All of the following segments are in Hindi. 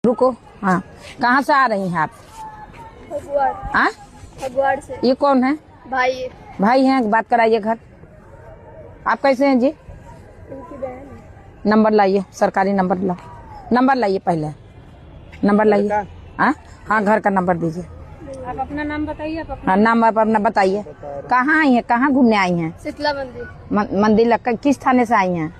रुको। हाँ, कहाँ से आ रही हैं आप? हाँ, से। ये कौन है? भाई भाई हैं, बात कराइए घर। आप कैसे हैं जी? इनकी बहन है। नंबर लाइए, सरकारी नंबर ला। नंबर लाइए, पहले नंबर लाइए। हाँ हाँ, घर का नंबर दीजिए। आप अपना नाम बताइए। हाँ, नाम आप अपना बताइए। कहाँ आई हैं, कहाँ घूमने आई हैं? शीतला मंदिर। मंदिर किस थाने से आई हैं?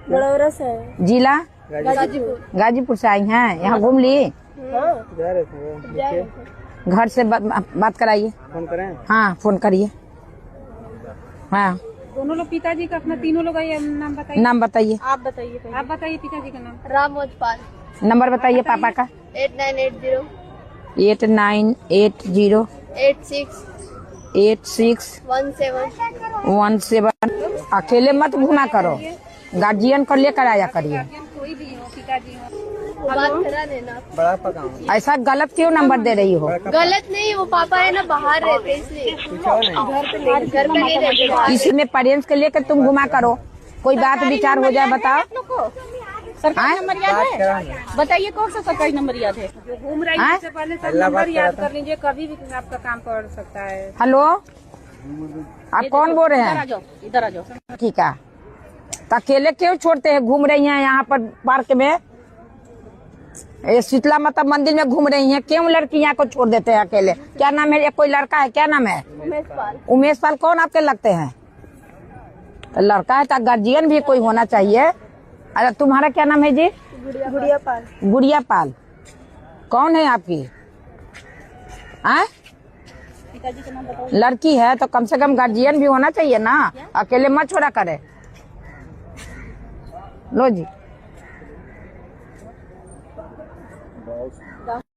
बड़ौरा से है। जिला गाजीपुर। गाजीपुर से आई हैं। यहाँ घूम ली? घर से बात कराइए। फोन करें? हाँ, फोन करिए। हाँ, दोनों लोग पिताजी का अपना तीनों लोग नाम बताइए। नाम बताइए। आप बताइए पिताजी का नाम। राम मोजपाल। नंबर बताइए पापा का। 8980 8980 86 17 अकेले मत घुमा करो, गार्जियन को लेकर आया करिए। कोई भी हो, पिताजी हो, बात करा देना। बड़ा पका ऐसा गलत क्यों नंबर दे रही हो? गलत नहीं, वो पापा है ना, बाहर रहते इसलिए। घर पे नहीं रहते। इसमें पेरेंट्स के लेकर तुम घुमा करो, कोई बात विचार हो जाए। बताओ। सरकारी नंबर याद है? बताइए कौन सा सरकारी नंबर याद है? जो घूम रही है, पहले सब नंबर याद कर लीजिए, कभी भी आपका काम पड़ सकता है। हेलो, आप कौन बोल रहे हैं? इधर आ जाओ। ठीक है, तो अकेले क्यों छोड़ते हैं? घूम रही हैं यहाँ पर पार्क में, ये शीतला माता मंदिर में घूम रही हैं, क्यों लड़कियां को छोड़ देते हैं अकेले? क्या नाम है? कोई लड़का है, क्या नाम है? उमेश पाल। कौन आपके लगते हैं? तो लड़का है तो गार्जियन भी कोई होना चाहिए। अरे तुम्हारा क्या नाम है जी? गुड़िया पाल। गुड़िया पाल। कौन है आपकी? हाँ, पिताजी का नाम बताओ। लड़की है तो कम से कम गार्जियन भी होना चाहिए ना, अकेले मत छोड़ा करे। लो जी।